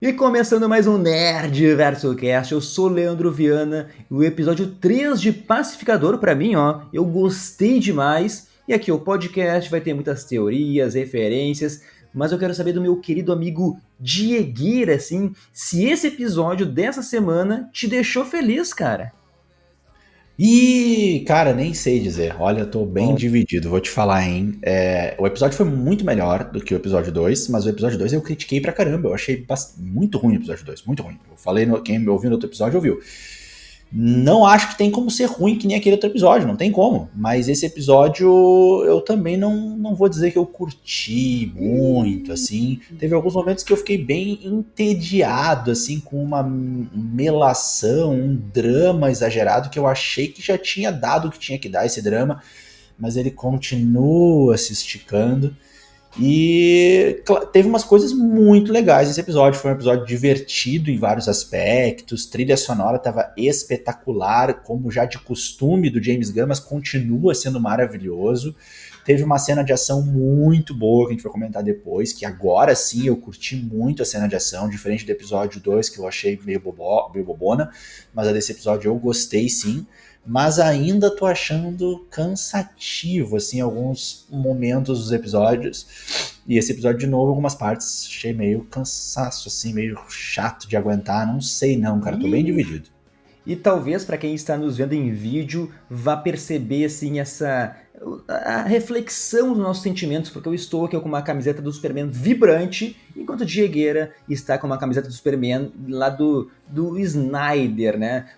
E começando mais um Nerd Verso Cast, eu sou o Leandro Viana e o episódio 3 de Pacificador pra mim, ó, eu gostei demais. E aqui o podcast vai ter muitas teorias, referências, mas eu quero saber do meu querido amigo Diegueira, assim, se esse episódio dessa semana te deixou feliz, cara. E, cara, nem sei dizer. Olha, eu tô bem Bom, dividido, vou te falar, hein? O episódio foi muito melhor do que o episódio 2, mas o episódio 2 eu critiquei pra caramba. Eu achei muito ruim o episódio 2, muito ruim. Eu falei, quem me ouviu no outro episódio ouviu. Não acho que tem como ser ruim que nem aquele outro episódio, não tem como. Mas esse episódio eu também não vou dizer que eu curti muito, assim. Teve alguns momentos que eu fiquei bem entediado, assim, com uma melação, um drama exagerado que eu achei que já tinha dado o que tinha que dar esse drama, mas ele continua se esticando. E teve umas coisas muito legais nesse episódio. Foi um episódio divertido em vários aspectos. Trilha sonora estava espetacular, como já de costume do James Gunn, mas continua sendo maravilhoso. Teve uma cena de ação muito boa que a gente vai comentar depois, que agora sim eu curti muito a cena de ação, diferente do episódio 2 que eu achei meio bobona, mas a desse episódio eu gostei sim, mas ainda tô achando cansativo, assim, alguns momentos dos episódios. E esse episódio, de novo, algumas partes achei meio cansaço, assim, meio chato de aguentar. Não sei não, cara, tô bem e dividido. E talvez para quem está nos vendo em vídeo vá perceber assim essa a reflexão dos nossos sentimentos, porque eu estou aqui com uma camiseta do Superman vibrante, enquanto o Diegueira está com uma camiseta do Superman lá do Snyder, né?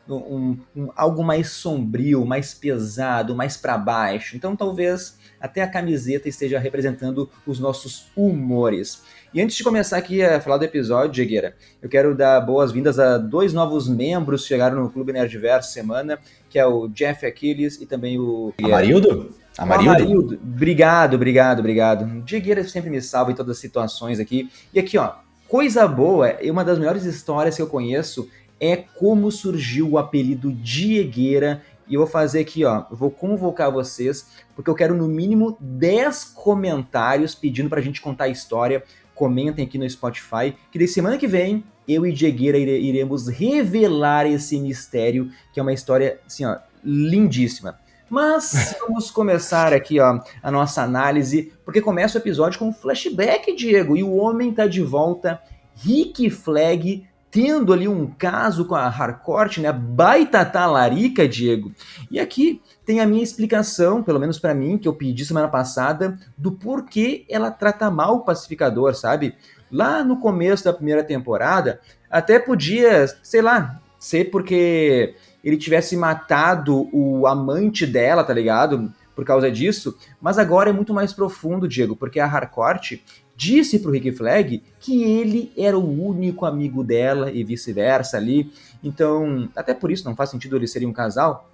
Algo mais sombrio, mais pesado, mais para baixo. Então talvez até a camiseta esteja representando os nossos humores. E antes de começar aqui a falar do episódio, Diegueira, eu quero dar boas-vindas a dois novos membros que chegaram no Clube Nerdverso semana, que é o Jeff Aquiles e também o Diegueira. Amarildo? O Amarildo? Amarildo, obrigado, obrigado, obrigado. O Diegueira sempre me salva em todas as situações aqui. E aqui, ó, coisa boa, e uma das melhores histórias que eu conheço é como surgiu o apelido Diegueira. E eu vou fazer aqui, ó, eu vou convocar vocês, porque eu quero no mínimo 10 comentários pedindo pra gente contar a história. Comentem aqui no Spotify, que de semana que vem eu e Diegueira iremos revelar esse mistério, que é uma história, assim, ó, lindíssima. Mas vamos começar aqui, ó, a nossa análise, porque começa o episódio com um flashback, Diego, e o homem tá de volta, Rick Flag, tendo ali um caso com a Harcourt, né? Baita talarica, Diego. E aqui tem a minha explicação, pelo menos para mim, que eu pedi semana passada, do porquê ela trata mal o pacificador, sabe? Lá no começo da primeira temporada, até podia, sei lá, ser porque ele tivesse matado o amante dela, tá ligado? Por causa disso, mas agora é muito mais profundo, Diego, porque a Harcourt disse pro Rick Flag que ele era o único amigo dela e vice-versa ali. Então, até por isso não faz sentido eles serem um casal.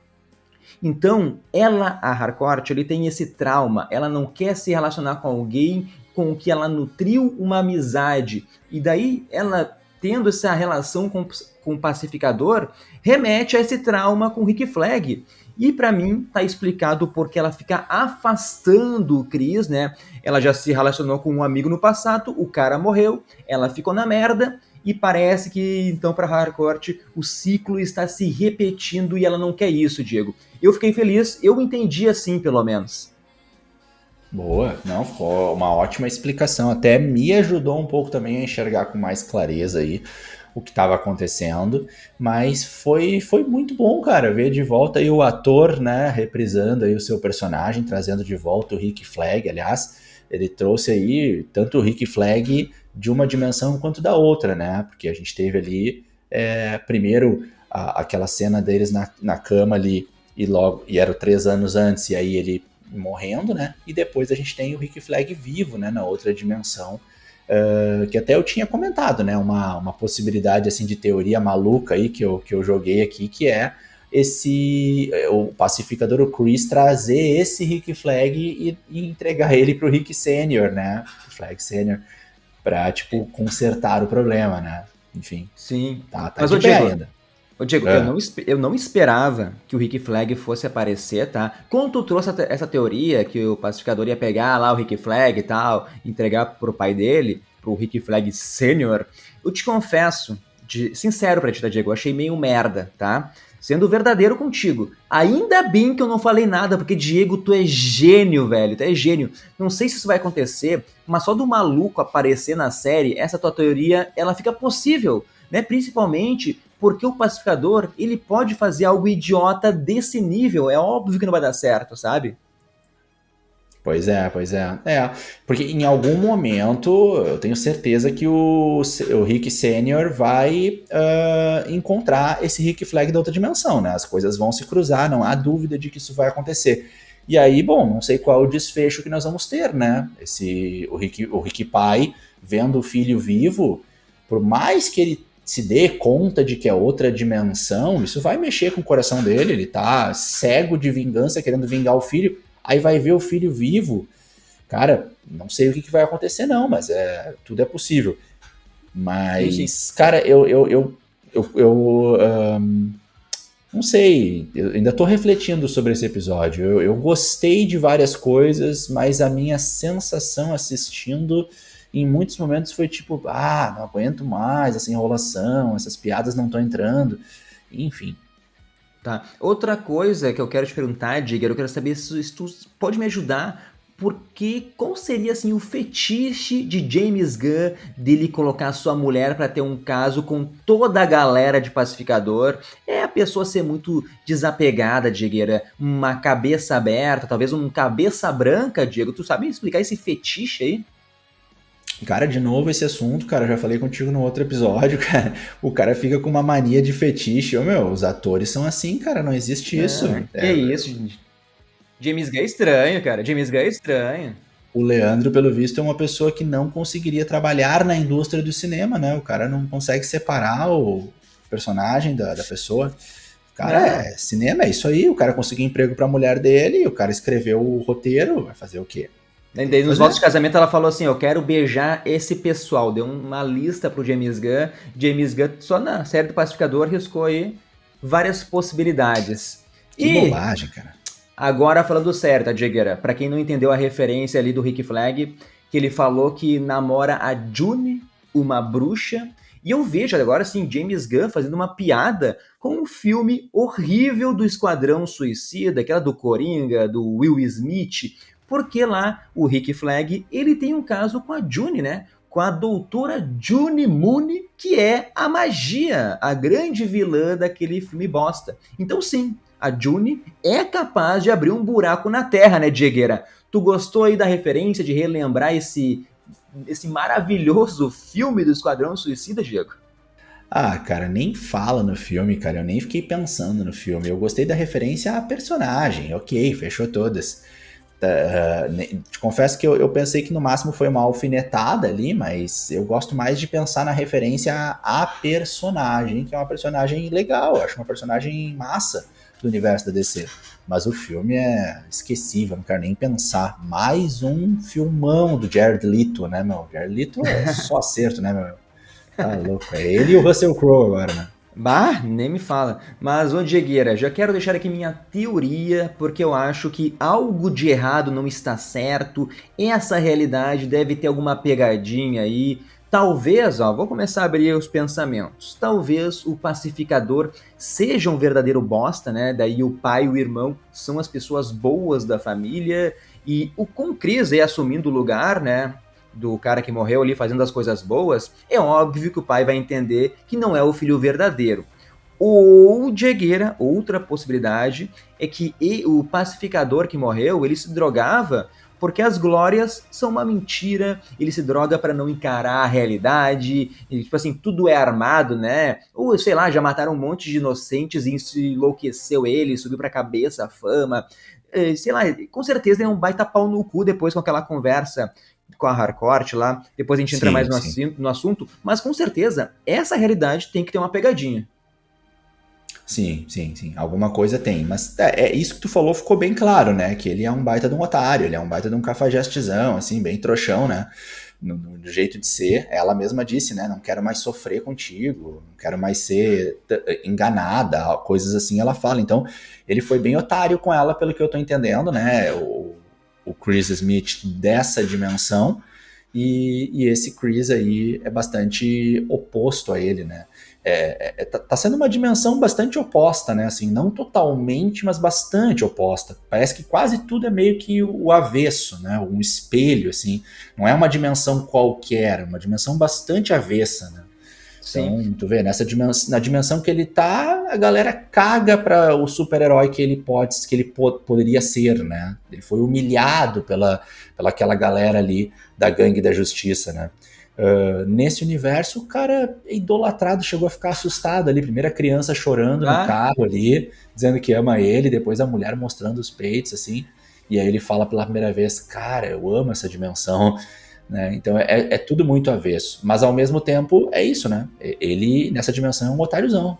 Então, ela, a Harcourt, ele tem esse trauma. Ela não quer se relacionar com alguém com o que ela nutriu uma amizade. E daí, ela tendo essa relação com o pacificador, remete a esse trauma com o Rick Flag. E para mim tá explicado porque ela fica afastando o Chris, né? Ela já se relacionou com um amigo no passado, o cara morreu, ela ficou na merda e parece que então para Harcourt o ciclo está se repetindo e ela não quer isso, Diego. Eu fiquei feliz, eu entendi assim, pelo menos. Boa, não, ficou uma ótima explicação. Até me ajudou um pouco também a enxergar com mais clareza aí o que estava acontecendo, mas foi muito bom, cara, ver de volta aí o ator, né, reprisando aí o seu personagem, trazendo de volta o Rick Flag, aliás, ele trouxe aí tanto o Rick Flag de uma dimensão quanto da outra, né, porque a gente teve ali, primeiro, aquela cena deles na cama ali, e era 3 anos antes, e aí ele morrendo, né? E depois a gente tem o Rick Flag vivo, né? Na outra dimensão, que até eu tinha comentado, né? Uma possibilidade assim de teoria maluca aí que eu joguei aqui, que é o pacificador, o Chris, trazer esse Rick Flag e entregar ele pro Rick Sênior, né? Flag Sênior, pra, tipo, consertar o problema, né? Enfim, Sim. tá Mas, de pé ainda. Ô Diego, É. eu não esperava que o Rick Flag fosse aparecer, tá? Quando tu trouxe essa teoria que o pacificador ia pegar lá o Rick Flag e tal, entregar pro pai dele, pro Rick Flag Sênior, eu te confesso, sincero pra ti, tá, Diego, eu achei meio merda, tá? Sendo verdadeiro contigo. Ainda bem que eu não falei nada, porque, Diego, tu é gênio, velho. Tu é gênio. Não sei se isso vai acontecer, mas só do maluco aparecer na série, essa tua teoria, ela fica possível, né? Principalmente porque o pacificador, ele pode fazer algo idiota desse nível. É óbvio que não vai dar certo, sabe? Pois é, pois é. É, porque em algum momento eu tenho certeza que o Rick Sênior vai encontrar esse Rick Flag da outra dimensão, né? As coisas vão se cruzar, não há dúvida de que isso vai acontecer. E aí, bom, não sei qual é o desfecho que nós vamos ter, né? O Rick pai vendo o filho vivo, por mais que ele se dê conta de que é outra dimensão, isso vai mexer com o coração dele, ele tá cego de vingança, querendo vingar o filho. Aí vai ver o filho vivo, cara, não sei o que vai acontecer não, mas tudo é possível. Sim, sim. Mas, cara, eu não sei, eu ainda tô refletindo sobre esse episódio. Eu gostei de várias coisas, mas a minha sensação assistindo em muitos momentos foi tipo, não aguento mais essa enrolação, essas piadas não estão entrando, enfim. Tá. Outra coisa que eu quero te perguntar, Digger, eu quero saber se tu pode me ajudar, porque qual seria assim o fetiche de James Gunn dele colocar sua mulher pra ter um caso com toda a galera de pacificador? É a pessoa ser muito desapegada, Digger, uma cabeça aberta, talvez um cabeça branca, Diego. Tu sabe explicar esse fetiche aí? Cara, de novo esse assunto, cara, eu já falei contigo no outro episódio, cara. O cara fica com uma mania de fetiche. Ô, meu, os atores são assim, cara, não existe isso. Que isso, gente. James Gunn é estranho, cara. James Gunn é estranho. O Leandro, pelo visto, é uma pessoa que não conseguiria trabalhar na indústria do cinema, né? O cara não consegue separar o personagem da pessoa. Cara, Não. cinema é isso aí. O cara conseguiu emprego pra mulher dele, o cara escreveu o roteiro, vai fazer o quê? Tem Daí que nos votos de fazer. casamento ela falou assim, eu quero beijar esse pessoal. Deu uma lista pro James Gunn. James Gunn, só na série do Pacificador, riscou aí várias possibilidades. Que E bobagem, cara. agora falando sério, tá, Jigueira? Pra quem não entendeu a referência ali do Rick Flag, que ele falou que namora a June, uma bruxa. E eu vejo agora, assim, James Gunn fazendo uma piada com um filme horrível do Esquadrão Suicida, aquela do Coringa, do Will Smith, porque lá o Rick Flag, ele tem um caso com a June, né? Com a doutora June Moon, que é a magia, a grande vilã daquele filme bosta. Então sim, a June é capaz de abrir um buraco na Terra, né, Diegueira? Tu gostou aí da referência de relembrar esse maravilhoso filme do Esquadrão Suicida, Diego? Ah, cara, nem fala no filme, cara. Eu nem fiquei pensando no filme. Eu gostei da referência à personagem. Ok, fechou todas. Te confesso que eu pensei que no máximo foi uma alfinetada ali, mas eu gosto mais de pensar na referência à personagem, que é uma personagem legal, eu acho uma personagem massa do universo da DC. Mas o filme é esquecível, não quero nem pensar. Mais um filmão do Jared Leto, né, meu? Jared Leto é só acerto, né, meu? Tá louco. É ele e o Russell Crowe agora, né? Bah, nem me fala. Mas, ô Diegueira, já quero deixar aqui minha teoria, porque eu acho que algo de errado não está certo. Essa realidade deve ter alguma pegadinha aí. Talvez, ó, vou começar a abrir os pensamentos. Talvez o pacificador seja um verdadeiro bosta, né? Daí o pai e o irmão são as pessoas boas da família. E o com Cris aí assumindo o lugar, né? Do cara que morreu ali fazendo as coisas boas, é óbvio que o pai vai entender que não é o filho verdadeiro. Ou, Diegueira, outra possibilidade é que o pacificador que morreu, ele se drogava porque as glórias são uma mentira, ele se droga para não encarar a realidade, e, tipo assim, tudo é armado, né? Ou, sei lá, já mataram um monte de inocentes e isso enlouqueceu ele, subiu pra cabeça a fama. Sei lá, com certeza é um baita pau no cu depois com aquela conversa com a Harcourt lá, depois a gente entra mais Sim, sim. no assunto, mas com certeza essa realidade tem que ter uma pegadinha. Sim, sim, sim. Alguma coisa tem. Mas isso que tu falou ficou bem claro, né? Que ele é um baita de um otário, ele é um baita de um cafajestezão, assim, bem trouxão, né? No jeito de ser. Ela mesma disse, né? Não quero mais sofrer contigo, não quero mais ser enganada, coisas assim ela fala. Então, ele foi bem otário com ela, pelo que eu tô entendendo, né? O Chris Smith dessa dimensão. E esse Chris aí é bastante oposto a ele, né? Tá sendo uma dimensão bastante oposta, né? Assim, não totalmente, mas bastante oposta. Parece que quase tudo é meio que o avesso, né? Um espelho, assim. Não é uma dimensão qualquer, é uma dimensão bastante avessa, né? Sim. Então, tu vê, na dimensão que ele tá, a galera caga para o super-herói que poderia ser, né? Ele foi humilhado pela aquela galera ali da gangue da justiça, né? Nesse universo, o cara é idolatrado, chegou a ficar assustado ali. Primeiro a criança chorando no Ah, carro ali, dizendo que ama ele, depois a mulher mostrando os peitos, assim. E aí ele fala pela primeira vez, cara, eu amo essa dimensão, né? Então é tudo muito avesso. Mas ao mesmo tempo é isso, né? Ele, nessa dimensão, é um otáriozão.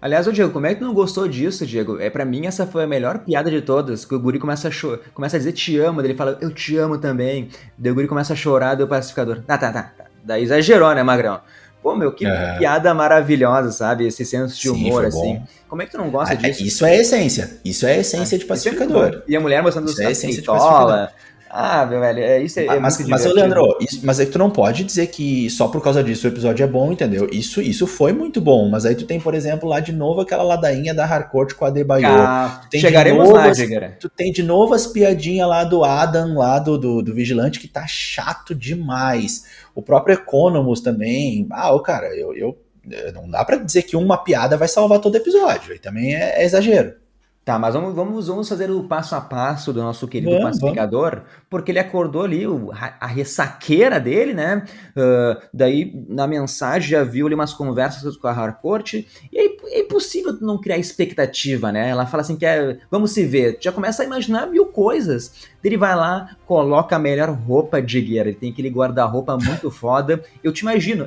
aliás, ô Diego, como é que tu não gostou disso, Diego? Pra mim essa foi a melhor piada de todas, que o guri começa começa a dizer te amo, daí ele fala eu te amo também, daí o guri começa a chorar, daí o pacificador, tá. Daí exagerou, né, Magrão? Pô, meu, que Aham. piada maravilhosa, sabe? Esse senso de Sim, humor, foi assim. bom. Como é que tu não gosta disso? Isso é a essência. Isso é a essência de Isso é muito bom. pacificador. E a mulher mostrando Isso é a as essência de pacificador. peitola. Ah, meu velho, isso é muito Mas ô divertido. Leandro, mas aí tu não pode dizer que só por causa disso o episódio é bom, entendeu? Isso foi muito bom, mas aí tu tem, por exemplo, lá de novo aquela ladainha da Harcourt com a Adebayo. Chegaremos lá, Diego. Tu tem de novo as piadinhas lá do Adam, lá do Vigilante, que tá chato demais. O próprio Economus também. Ah, ô cara, não dá pra dizer que uma piada vai salvar todo episódio. Aí também é exagero. Tá, mas vamos fazer o passo a passo do nosso querido Vamos. pacificador, porque ele acordou ali, a ressaqueira dele, né? Daí, na mensagem, já viu ali umas conversas com a Harcourt, e aí é impossível tu não criar expectativa, né? Ela fala assim que vamos se ver, tu já começa a imaginar mil coisas. Ele vai lá, coloca a melhor roupa de Jagueira, ele tem aquele guarda-roupa muito foda. Eu te imagino,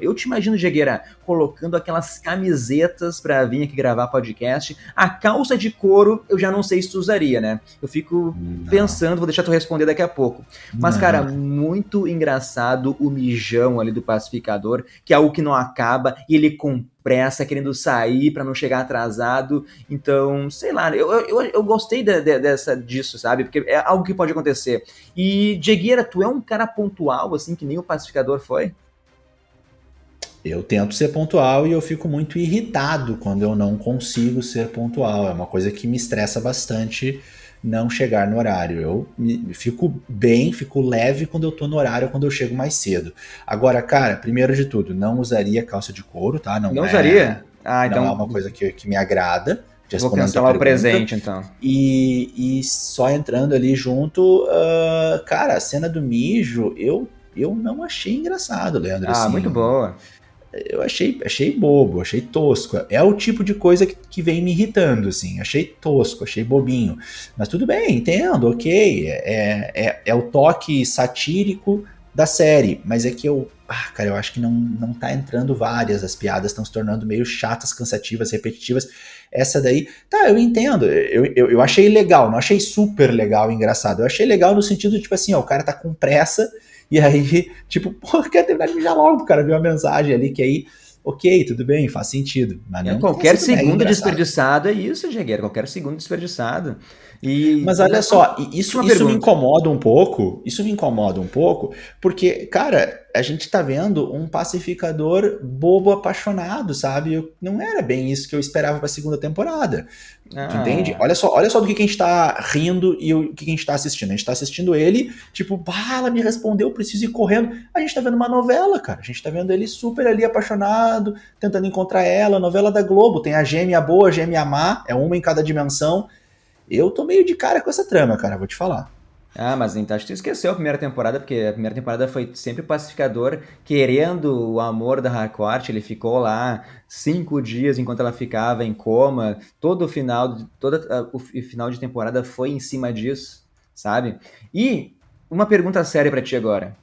Jagueira, colocando aquelas camisetas pra vir aqui gravar podcast. A calça de couro, eu já não sei se tu usaria, né? Eu fico Não, pensando, vou deixar tu responder daqui a pouco. Mas, cara, não. muito engraçado o mijão ali do pacificador, que é algo que não acaba, e ele com pressa, querendo sair para não chegar atrasado. Então, sei lá, eu gostei disso, sabe? Porque é algo que pode acontecer. E, Diegueira, tu é um cara pontual, assim, que nem o pacificador foi? Eu tento ser pontual e eu fico muito irritado quando eu não consigo ser pontual. É uma coisa que me estressa bastante não chegar no horário. Fico bem, fico leve quando eu tô no horário, quando eu chego mais cedo. Agora, cara, primeiro de tudo, não usaria calça de couro, tá? Não usaria? Ah, Não é então uma coisa que me agrada, vou respondendo a tua cancelar o pergunta. presente, então. E só entrando ali junto, cara, a cena do mijo, eu não achei engraçado, Leandro, Ah, muito assim, boa. eu achei bobo, achei tosco. É o tipo de coisa que vem me irritando, assim. Achei tosco, achei bobinho. Mas tudo bem, entendo, ok. É o toque satírico da série. Mas é que cara, eu acho que não tá entrando várias. As piadas estão se tornando meio chatas, cansativas, repetitivas. Essa daí, tá, eu entendo. Eu achei legal, não achei super legal e engraçado. Eu achei legal no sentido, tipo assim, ó, o cara tá com pressa e aí, tipo, pô, quer terminar de mijar logo, o cara viu uma mensagem ali que aí, ok, tudo bem, faz sentido, mas não tenha Qualquer sido mega segundo engraçado. desperdiçado é isso, Jagueira. Qualquer segundo desperdiçado. E, Mas olha mas uma só, última isso me pergunta. incomoda um pouco, porque, cara, a gente tá vendo um pacificador bobo apaixonado, sabe? Não era bem isso que eu esperava pra segunda temporada. Tu entende? Ah, Olha só do que a gente tá rindo e o que a gente tá assistindo. A gente tá assistindo ele, tipo, bah, ela me respondeu, preciso ir correndo. A gente tá vendo uma novela, cara. A gente tá vendo ele super ali apaixonado, tentando encontrar ela, novela da Globo. Tem a gêmea boa, a gêmea má, é uma em cada dimensão. Eu tô meio de cara com essa trama, cara, vou te falar. mas então acho que tu esqueceu a primeira temporada, porque a primeira temporada foi sempre o pacificador querendo o amor da Harcourt. Ele ficou lá 5 dias enquanto ela ficava em coma. Todo o final de temporada foi em cima disso, sabe? E uma pergunta séria pra ti agora.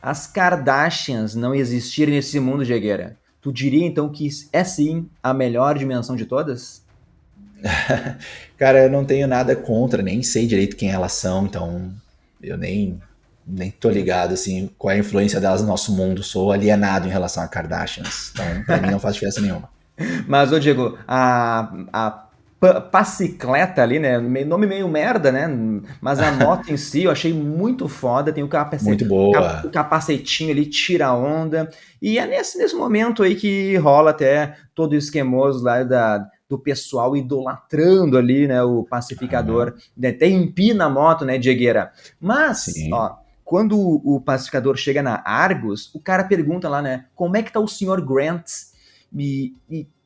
As Kardashians não existirem nesse mundo, Jegueira, tu diria então que é sim a melhor dimensão de todas? Cara, eu não tenho nada contra, nem sei direito quem elas são, então eu nem tô ligado, assim, qual é a influência delas no nosso mundo. Sou alienado em relação a Kardashians, então pra mim não faz diferença nenhuma. Mas, ô Diego, a Passicleta ali, né? Nome meio merda, né? Mas a moto em si eu achei muito foda. Tem Muito o boa. capacetinho ali, tira a onda. E é nesse momento aí que rola até todo o esquemoso lá do pessoal idolatrando ali, né? O pacificador. Aham, Né, até empina a moto, né, Diegueira? Mas, sim. ó, quando o pacificador chega na Argus, o cara pergunta lá, né? Como é que tá o senhor Grant? E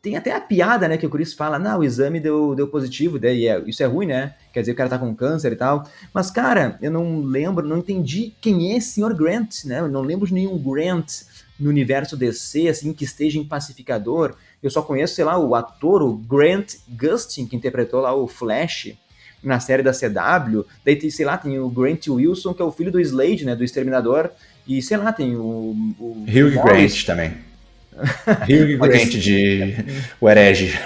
tem até a piada, né, que o Chris fala, não, o exame deu positivo, daí isso é ruim, né? Quer dizer, o cara tá com câncer e tal. Mas, cara, eu não lembro, não entendi quem é esse Sr. Grant, né? Eu não lembro de nenhum Grant no universo DC, assim, que esteja em Pacificador. Eu só conheço, sei lá, o ator, o Grant Gustin, que interpretou lá o Flash na série da CW. Daí, sei lá, tem o Grant Wilson, que é o filho do Slade, né, do Exterminador. E, sei lá, tem o Hugh Grant Morris. também. Hugh Pode Grant de O Herege.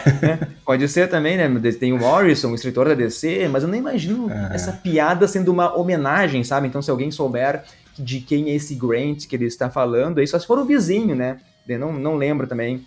Pode ser também, né? Tem o Morrison, o escritor da DC, mas eu não imagino essa Aham. piada sendo uma homenagem, sabe? Então, se alguém souber de quem é esse Grant que ele está falando, aí só se for o vizinho, né? Eu não lembro também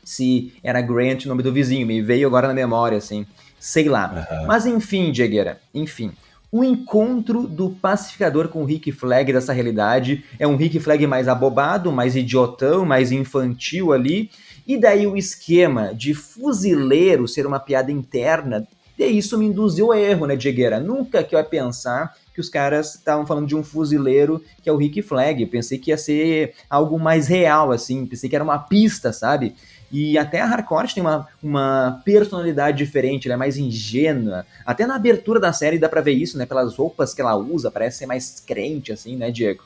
se era Grant o nome do vizinho, me veio agora na memória, assim. Sei lá. Aham. Mas enfim, Diegueira, enfim. O encontro do pacificador com o Rick Flag dessa realidade é um Rick Flag mais abobado, mais idiotão, mais infantil ali. E daí o esquema de fuzileiro ser uma piada interna, e isso me induziu a erro, né, Diegueira? Nunca que eu ia pensar que os caras estavam falando de um fuzileiro que é o Rick Flag. Eu pensei que ia ser algo mais real, assim. Pensei que era uma pista, sabe? E até a Harcourt tem uma personalidade diferente, ela é mais ingênua. Até na abertura da série dá pra ver isso, né? Pelas roupas que ela usa, parece ser mais crente, assim, né, Diego?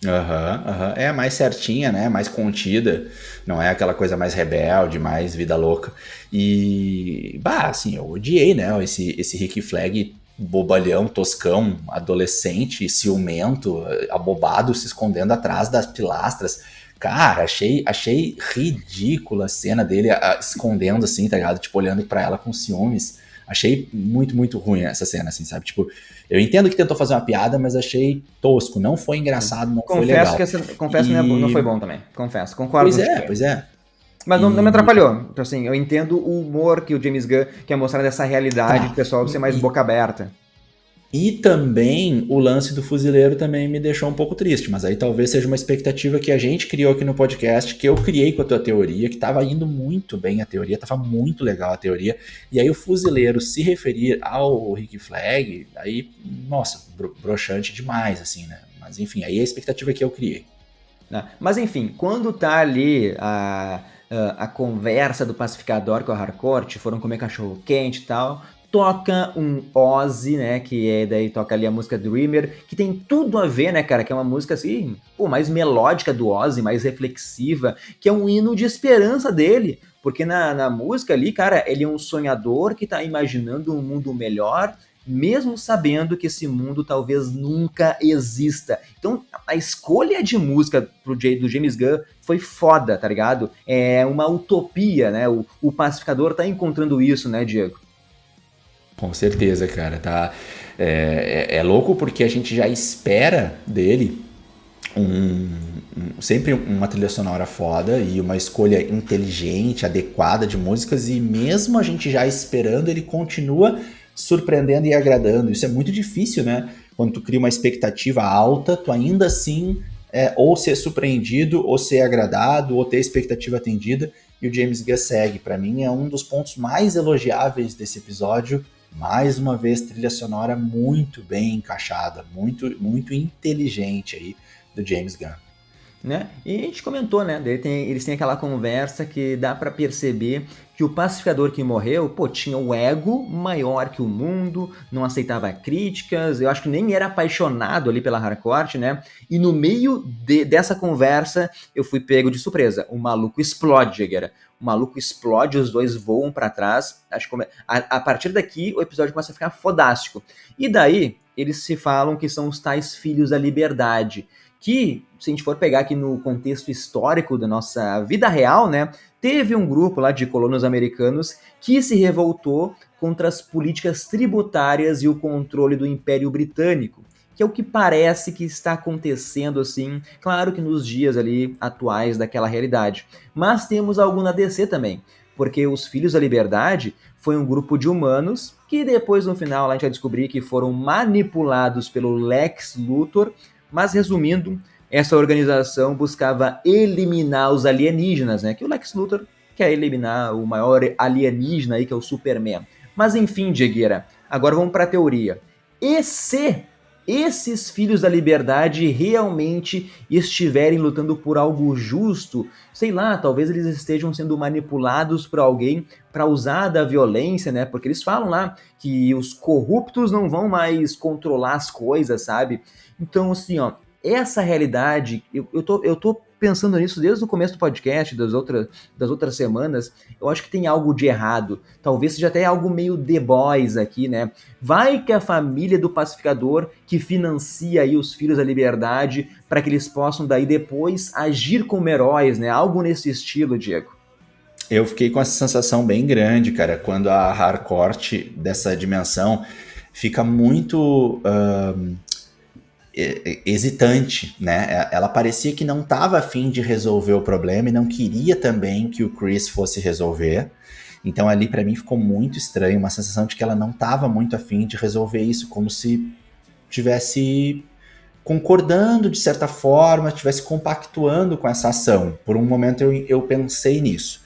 Aham, aham. É mais certinha, né? Mais contida. Não é aquela coisa mais rebelde, mais vida louca. E, bah, assim, eu odiei, né? Esse Rick Flag bobalhão, toscão, adolescente, ciumento, abobado, se escondendo atrás das pilastras. Cara, achei ridícula a cena dele escondendo, assim, tá ligado? Tipo, olhando pra ela com ciúmes. Achei muito, muito ruim essa cena, assim, sabe? Tipo, eu entendo que tentou fazer uma piada, mas achei tosco. Não foi engraçado, não foi legal. Confesso que não foi E. bom também. Confesso, concordo Pois é, contigo. pois é. Mas não me E. atrapalhou. Então, assim, eu entendo o humor que o James Gunn quer mostrar dessa realidade do Tá. pessoal ser mais boca aberta. E também o lance do fuzileiro também me deixou um pouco triste, mas aí talvez seja uma expectativa que a gente criou aqui no podcast, que eu criei com a tua teoria, que estava indo muito bem a teoria, estava muito legal a teoria, e aí o fuzileiro se referir ao Rick Flag, aí, nossa, broxante demais, assim, né? Mas enfim, aí é a expectativa que eu criei. Né? Mas enfim, quando tá ali a conversa do pacificador com a Harcourt, foram comer cachorro quente e tal, toca um Ozzy, né, que é daí toca ali a música Dreamer, que tem tudo a ver, né, cara, que é uma música assim, pô, mais melódica do Ozzy, mais reflexiva, que é um hino de esperança dele, porque na música ali, cara, ele é um sonhador que tá imaginando um mundo melhor, mesmo sabendo que esse mundo talvez nunca exista. Então, a escolha de música do James Gunn foi foda, tá ligado? É uma utopia, né? O pacificador tá encontrando isso, né, Diego? Com certeza, cara, tá? É louco porque a gente já espera dele sempre uma trilha sonora foda e uma escolha inteligente, adequada de músicas, e mesmo a gente já esperando, ele continua surpreendendo e agradando. Isso é muito difícil, né? Quando tu cria uma expectativa alta, tu ainda assim ou ser surpreendido, ou ser agradado, ou ter a expectativa atendida, e o James Gunn segue. Para mim é um dos pontos mais elogiáveis desse episódio. Mais uma vez, trilha sonora muito bem encaixada, muito, muito inteligente aí do James Gunn. Né? E a gente comentou, né? Eles têm aquela conversa que dá para perceber que o pacificador que morreu, pô, tinha o ego maior que o mundo, não aceitava críticas, eu acho que nem era apaixonado ali pela Harcourt, né? E no meio dessa conversa, eu fui pego de surpresa. O maluco explode, Jagueira. O maluco explode, os dois voam para trás. Acho que a partir daqui, o episódio começa a ficar fodástico. E daí, eles se falam que são os tais filhos da liberdade, que, se a gente for pegar aqui no contexto histórico da nossa vida real, né, teve um grupo lá de colonos americanos que se revoltou contra as políticas tributárias e o controle do Império Britânico, que é o que parece que está acontecendo assim, claro que nos dias ali atuais daquela realidade. Mas temos algo na DC também, porque os Filhos da Liberdade foi um grupo de humanos que depois no final a gente vai descobrir que foram manipulados pelo Lex Luthor, mas resumindo, essa organização buscava eliminar os alienígenas, né? Que o Lex Luthor quer eliminar o maior alienígena aí, que é o Superman. Mas enfim, Diegueira, agora vamos para a teoria. E se esses Filhos da Liberdade realmente estiverem lutando por algo justo, sei lá, talvez eles estejam sendo manipulados por alguém para usar da violência, né? Porque eles falam lá que os corruptos não vão mais controlar as coisas, sabe? Então, assim, ó, essa realidade, eu tô pensando nisso desde o começo do podcast, das outras semanas, eu acho que tem algo de errado. Talvez seja até algo meio The Boys aqui, né? Vai que a família do pacificador que financia aí os Filhos da Liberdade para que eles possam daí depois agir como heróis, né? Algo nesse estilo, Diego. Eu fiquei com essa sensação bem grande, cara, quando a Harcourt dessa dimensão fica muito hesitante, né? Ela parecia que não estava afim de resolver o problema e não queria também que o Chris fosse resolver. Então ali para mim ficou muito estranho, uma sensação de que ela não estava muito afim de resolver isso, como se tivesse concordando de certa forma, estivesse compactuando com essa ação. Por um momento eu pensei nisso.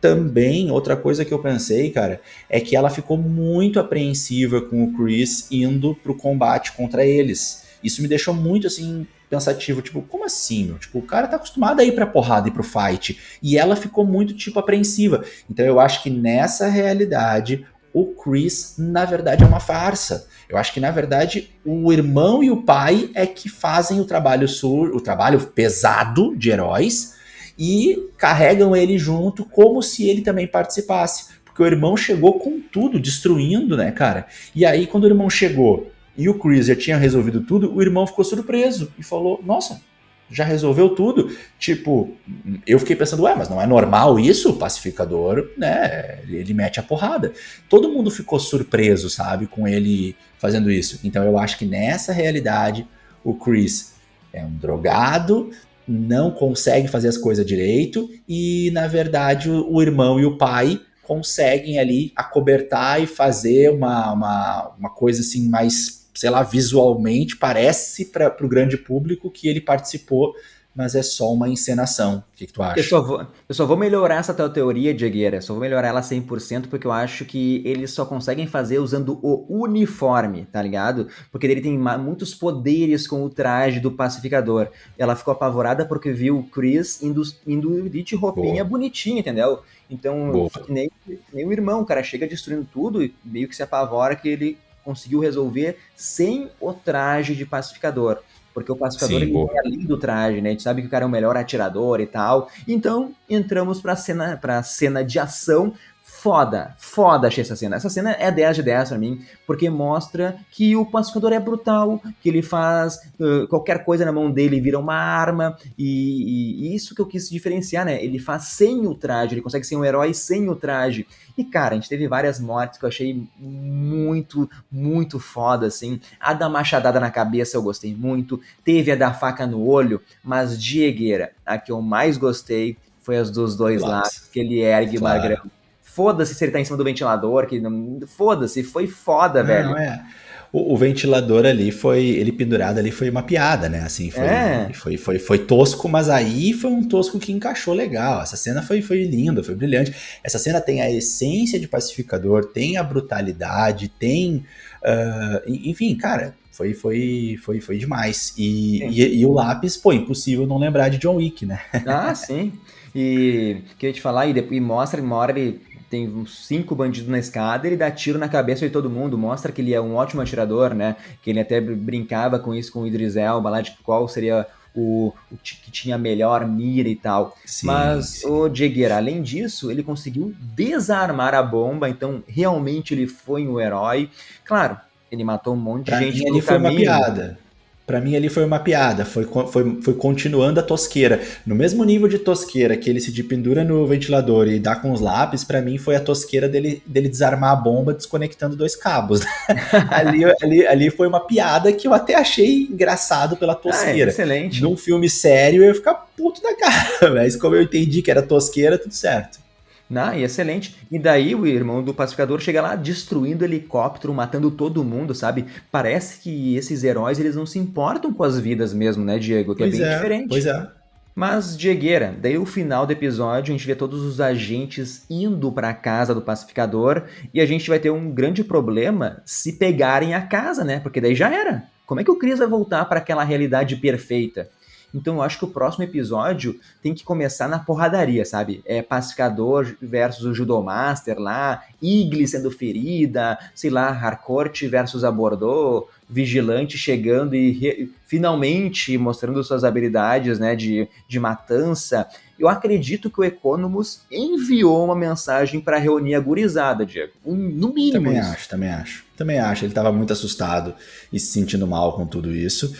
Também, outra coisa que eu pensei, cara, é que ela ficou muito apreensiva com o Chris indo pro combate contra eles. Isso me deixou muito, assim, pensativo. Tipo, como assim, meu? Tipo, o cara tá acostumado a ir pra porrada e pro fight. E ela ficou muito, tipo, apreensiva. Então eu acho que nessa realidade, o Chris, na verdade, é uma farsa. Eu acho que, na verdade, o irmão e o pai é que fazem o trabalho o trabalho pesado de heróis, e carregam ele junto como se ele também participasse. Porque o irmão chegou com tudo, destruindo, né, cara? E aí, quando o irmão chegou e o Chris já tinha resolvido tudo, o irmão ficou surpreso e falou, nossa, já resolveu tudo? Tipo, eu fiquei pensando, ué, mas não é normal isso? O pacificador, né, ele mete a porrada. Todo mundo ficou surpreso, sabe, com ele fazendo isso. Então eu acho que nessa realidade, o Chris é um drogado, não consegue fazer as coisas direito e, na verdade, o irmão e o pai conseguem ali acobertar e fazer uma coisa assim mais, sei lá, visualmente parece para o grande público que ele participou, mas é só uma encenação. O que tu acha? Eu só vou melhorar essa tua teoria, Diegueira, só vou melhorar ela 100% porque eu acho que eles só conseguem fazer usando o uniforme, tá ligado? Porque ele tem muitos poderes com o traje do pacificador. Ela ficou apavorada porque viu o Chris indo de roupinha Boa, bonitinha, entendeu? Então, boa. nem o irmão, o cara chega destruindo tudo e meio que se apavora que ele conseguiu resolver sem o traje de pacificador. Porque o pacificador Sim, ele boa. é além do traje, né? A gente sabe que o cara é o melhor atirador e tal. Então, entramos pra cena de ação. Foda, foda achei essa cena. Essa cena é 10 de 10 pra mim, porque mostra que o pacificador é brutal, que ele faz qualquer coisa na mão dele vira uma arma, e isso que eu quis diferenciar, né? Ele faz sem o traje, ele consegue ser um herói sem o traje. E, cara, a gente teve várias mortes que eu achei muito, muito foda, assim. A da machadada na cabeça eu gostei muito. Teve a da faca no olho, mas Diegueira, a que eu mais gostei foi as dos dois lados, Lápis. que ele ergue Claro. Magrão. Foda-se se ele tá em cima do ventilador, que não... Foda-se, foi foda, Não, velho. é. O ventilador ali foi, ele pendurado ali foi uma piada, né? Assim, É, foi tosco, mas aí foi um tosco que encaixou legal. Essa cena foi linda, foi brilhante. Essa cena tem a essência de pacificador, tem a brutalidade, tem, enfim, cara, foi demais. sim. E o lápis, pô, impossível não lembrar de John Wick, né? Ah, sim. E queria te falar, e depois mostra, uma hora ele tem uns 5 bandidos na escada, ele dá tiro na cabeça de todo mundo, mostra que ele é um ótimo atirador, né? Que ele até brincava com isso com o Idris Elba, lá de qual seria que tinha a melhor mira e tal. Sim, Mas sim. o Diegueira, além disso, ele conseguiu desarmar a bomba, então realmente ele foi um herói. Claro, ele matou um monte de Pra gente mim ali pelo foi uma caminho. piada. Pra mim ali foi uma piada, foi continuando a tosqueira. No mesmo nível de tosqueira que ele se pendura no ventilador e dá com os lápis, pra mim foi a tosqueira dele desarmar a bomba desconectando 2 cabos. Ali foi uma piada que eu até achei engraçado pela Ah, é tosqueira. excelente. Num filme sério eu ia ficar puto da cara, mas como eu entendi que era tosqueira, tudo certo. Não, e excelente. E daí o irmão do pacificador chega lá destruindo helicóptero, matando todo mundo, sabe? Parece que esses heróis eles não se importam com as vidas mesmo, né, Diego? Que é bem Pois diferente. é. Mas, Diegueira, daí o final do episódio a gente vê todos os agentes indo para a casa do pacificador e a gente vai ter um grande problema se pegarem a casa, né? Porque daí já era. Como é que o Chris vai voltar para aquela realidade perfeita? Então eu acho que o próximo episódio tem que começar na porradaria, sabe? É pacificador versus o judomaster lá, Igli sendo ferida, sei lá, Harcourt versus a Bordeaux, vigilante chegando e finalmente mostrando suas habilidades, né, de matança. Eu acredito que o Economus enviou uma mensagem para reunir a gurizada, Diego. No mínimo Também isso. acho, também acho. Também acho. Ele estava muito assustado e se sentindo mal com tudo isso.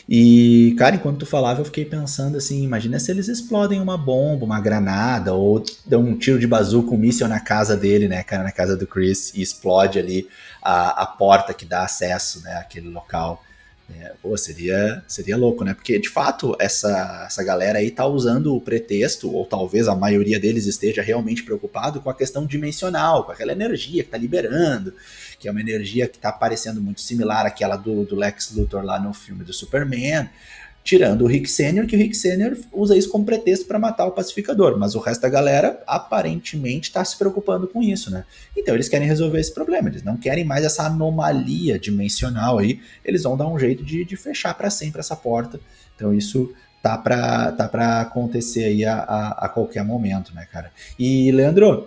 E, cara, enquanto tu falava, eu fiquei pensando assim: imagina se eles explodem uma bomba, uma granada, ou dão um tiro de bazuca, um míssil na casa dele, né, cara, na casa do Chris, e explode ali a porta que dá acesso, né, àquele local. Pô, seria louco, né? Porque, de fato, essa galera aí tá usando o pretexto, ou talvez a maioria deles esteja realmente preocupado com a questão dimensional, com aquela energia que tá liberando, que é uma energia que tá parecendo muito similar àquela do Lex Luthor lá no filme do Superman, tirando o Rick Senior, que o Rick Senior usa isso como pretexto para matar o pacificador, mas o resto da galera aparentemente está se preocupando com isso, né? Então eles querem resolver esse problema, eles não querem mais essa anomalia dimensional aí, eles vão dar um jeito de fechar para sempre essa porta. Então isso tá para acontecer aí a qualquer momento, né, cara? E, Leandro,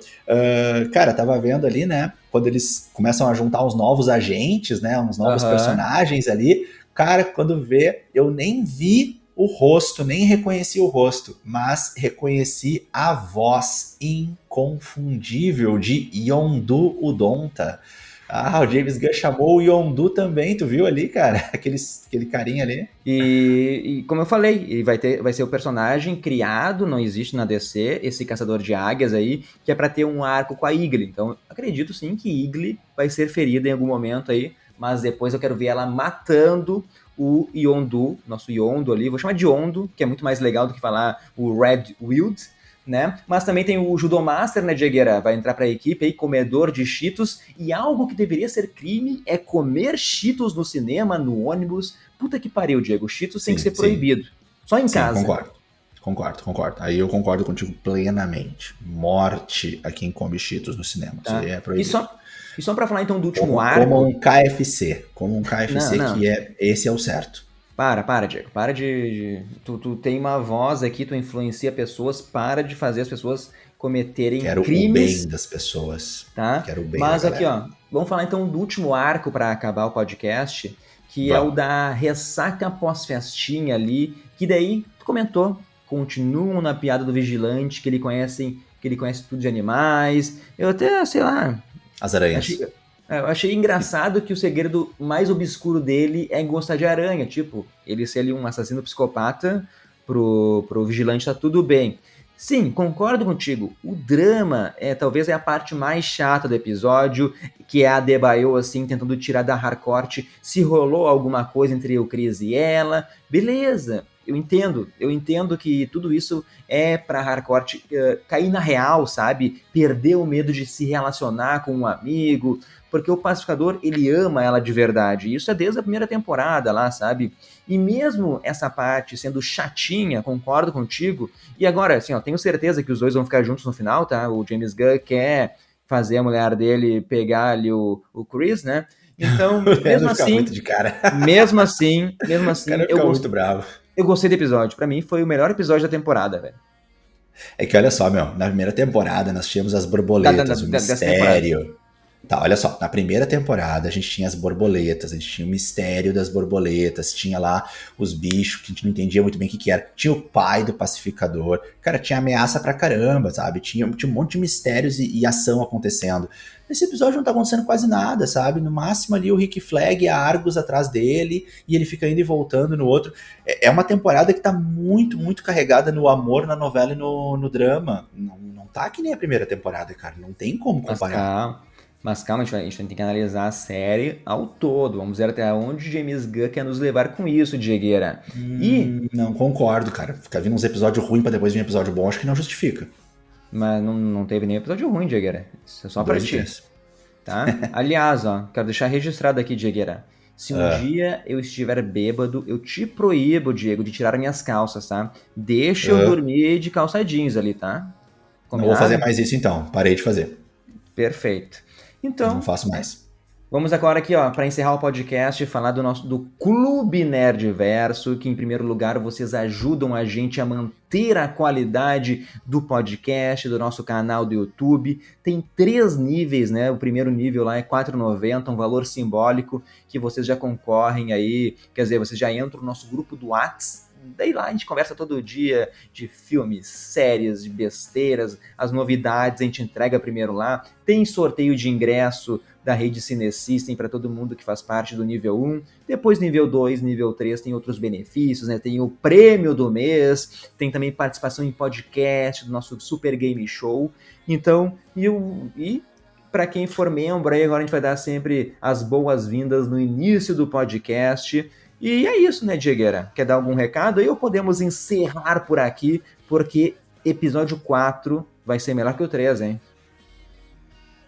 cara, tava vendo ali, né, quando eles começam a juntar uns novos agentes, né, uns novos Aham. personagens ali, cara, quando vê, eu nem vi o rosto, nem reconheci o rosto, mas reconheci a voz inconfundível de Yondu Udonta. Ah, o James Gunn chamou o Yondu também, tu viu ali, cara? Aquele carinha ali. E como eu falei, ele vai ser o personagem criado, não existe na DC, esse caçador de águias aí, que é para ter um arco com a Igli. Então, acredito sim que Igli vai ser ferida em algum momento aí, mas depois eu quero ver ela matando o Yondu, nosso Yondo ali, vou chamar de Yondo, que é muito mais legal do que falar o Red Wild, né? Mas também tem o Judomaster, né, Diegueira? Vai entrar para a equipe aí, comedor de Cheetos, e algo que deveria ser crime é comer Cheetos no cinema, no ônibus. Puta que pariu, Diego. Cheetos tem que ser Sim, sim, proibido. Só em sim, casa. concordo. Aí eu concordo contigo plenamente. Morte a quem come Cheetos no cinema, isso aí Tá? é E proibido. só, e só para falar então do último Como arco. um KFC, Não, que não. esse é o certo. Para, Diego. Para tu tem uma voz aqui, tu influencia pessoas, para de fazer as pessoas cometerem Quero o bem crimes, das pessoas. tá? Quero o bem da Mas aqui, galera. ó, vamos falar então do último arco para acabar o podcast, que é o Vamos. da ressaca pós-festinha ali, que daí tu comentou, continuam na piada do vigilante, que ele conhece tudo de animais. Eu até, sei lá, As achei, aranhas. eu achei engraçado que o segredo mais obscuro dele é gostar de aranha, tipo, ele ser ali um assassino psicopata, pro vigilante tá tudo bem. Sim, concordo contigo. O drama talvez é a parte mais chata do episódio, que é a Debaio assim tentando tirar da Harcourt se rolou alguma coisa entre o Chris e ela. Beleza, eu entendo que tudo isso é para Harcourt cair na real, sabe? Perder o medo de se relacionar com um amigo, porque o pacificador ele ama ela de verdade. Isso é desde a primeira temporada lá, sabe? E mesmo essa parte sendo chatinha, concordo contigo. E agora, assim, ó, tenho certeza que os dois vão ficar juntos no final, tá? O James Gunn quer fazer a mulher dele pegar ali o Chris, né? Então, O Leandro fica muito de cara. mesmo O cara assim, fica muito bravo. eu gostei do episódio. Pra mim, foi o melhor episódio da temporada, velho. É que olha só, meu, na primeira temporada nós tínhamos as borboletas, o Dessa temporada. mistério. Tá, olha só, na primeira temporada a gente tinha as borboletas, a gente tinha o mistério das borboletas, tinha lá os bichos que a gente não entendia muito bem o que que era, tinha o pai do pacificador, cara, tinha ameaça pra caramba, sabe? Tinha um monte de mistérios e ação acontecendo. Nesse episódio não tá acontecendo quase nada, sabe? No máximo ali o Rick Flag e a Argus atrás dele, e ele fica indo e voltando no outro. É uma temporada que tá muito, muito carregada no amor, na novela e no drama. Não tá que nem a primeira temporada, cara, não tem como Mas comparar. calma, mas calma, a gente tem que analisar a série ao todo. Vamos ver até onde James Gunn quer nos levar com isso, Diegueira. E, Não concordo, cara. Ficar vindo uns episódios ruins pra depois vir um episódio bom, acho que não justifica. mas não teve nem episódio ruim, Diegueira. Isso é só pra Dois e ti, três. tá? Aliás, ó, quero deixar registrado aqui, Diegueira. Se um Ah, dia eu estiver bêbado, eu te proíbo, Diego, de tirar minhas calças, tá? Deixa eu ah. dormir de calça jeans ali, tá? Não vou fazer Combinado? mais isso então. Parei de fazer. Perfeito. Não Então, faço mais. vamos agora aqui, ó, para encerrar o podcast, falar do Clube Nerdverso, que em primeiro lugar vocês ajudam a gente a manter a qualidade do podcast, do nosso canal do YouTube. Tem 3 níveis, né? O primeiro nível lá é R$ 4,90, um valor simbólico que vocês já concorrem aí, quer dizer, vocês já entram no nosso grupo do Whats. Daí lá a gente conversa todo dia de filmes, séries, de besteiras, as novidades a gente entrega primeiro lá. Tem sorteio de ingresso da rede Cinesystem para todo mundo que faz parte do nível 1. Depois nível 2, nível 3 tem outros benefícios, né? Tem o prêmio do mês, tem também participação em podcast do nosso Super Game Show. Então, e para quem for membro aí, agora a gente vai dar sempre as boas-vindas no início do podcast. E é isso, né, Diegueira? Quer dar algum recado aí ou podemos encerrar por aqui, porque episódio 4 vai ser melhor que o 3, hein?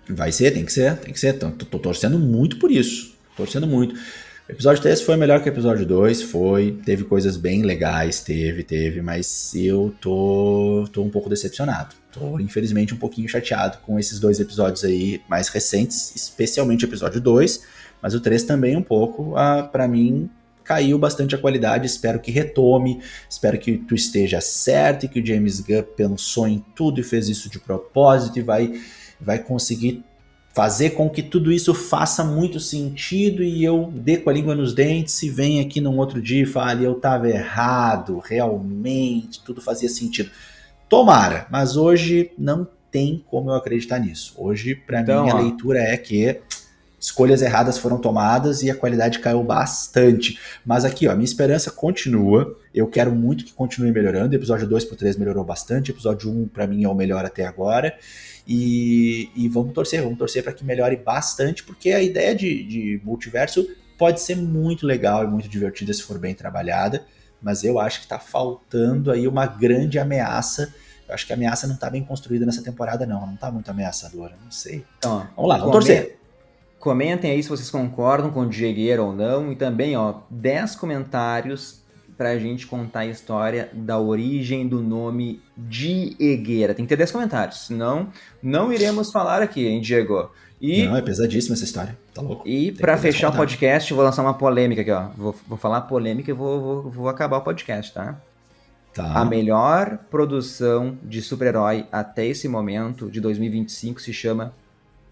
Vai ser, tem que ser, tem que ser. Tô torcendo muito por isso. Torcendo muito. O episódio 3 foi melhor que o episódio 2, foi. Teve coisas bem legais, teve, mas eu tô um pouco decepcionado. Tô, infelizmente, um pouquinho chateado com esses 2 episódios aí mais recentes, especialmente o episódio 2, mas o 3 também um pouco, pra mim, caiu bastante a qualidade. Espero que retome, espero que tu esteja certo e que o James Gunn pensou em tudo e fez isso de propósito e vai conseguir fazer com que tudo isso faça muito sentido e eu dê com a língua nos dentes e venha aqui num outro dia e fale, eu estava errado, realmente, tudo fazia sentido. Tomara, mas hoje não tem como eu acreditar nisso. Hoje, para Então, mim, a ó, leitura é que escolhas erradas foram tomadas e a qualidade caiu bastante. Mas aqui, ó, minha esperança continua. Eu quero muito que continue melhorando. Episódio 2 pro 3 melhorou bastante. Episódio 1, para mim, é o melhor até agora. E vamos torcer para que melhore bastante, porque a ideia de multiverso pode ser muito legal e muito divertida se for bem trabalhada, mas eu acho que está faltando aí uma grande ameaça. Eu acho que a ameaça não está bem construída nessa temporada, não está muito ameaçadora, não sei. então, ó, Vamos lá, vamos torcer. comentem aí se vocês concordam com o Diegueira ou não. E também, ó, 10 comentários pra gente contar a história da origem do nome Diegueira. Tem que ter 10 comentários, senão não iremos falar aqui, hein, Diego? Não, E, é pesadíssima essa história, tá louco. e Tem que para ter 10 fechar o comentários. podcast, eu vou lançar uma polêmica aqui, ó. Vou falar polêmica e vou acabar o podcast, tá? A Tá. melhor produção de super-herói até esse momento, de 2025, se chama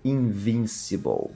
Invincible.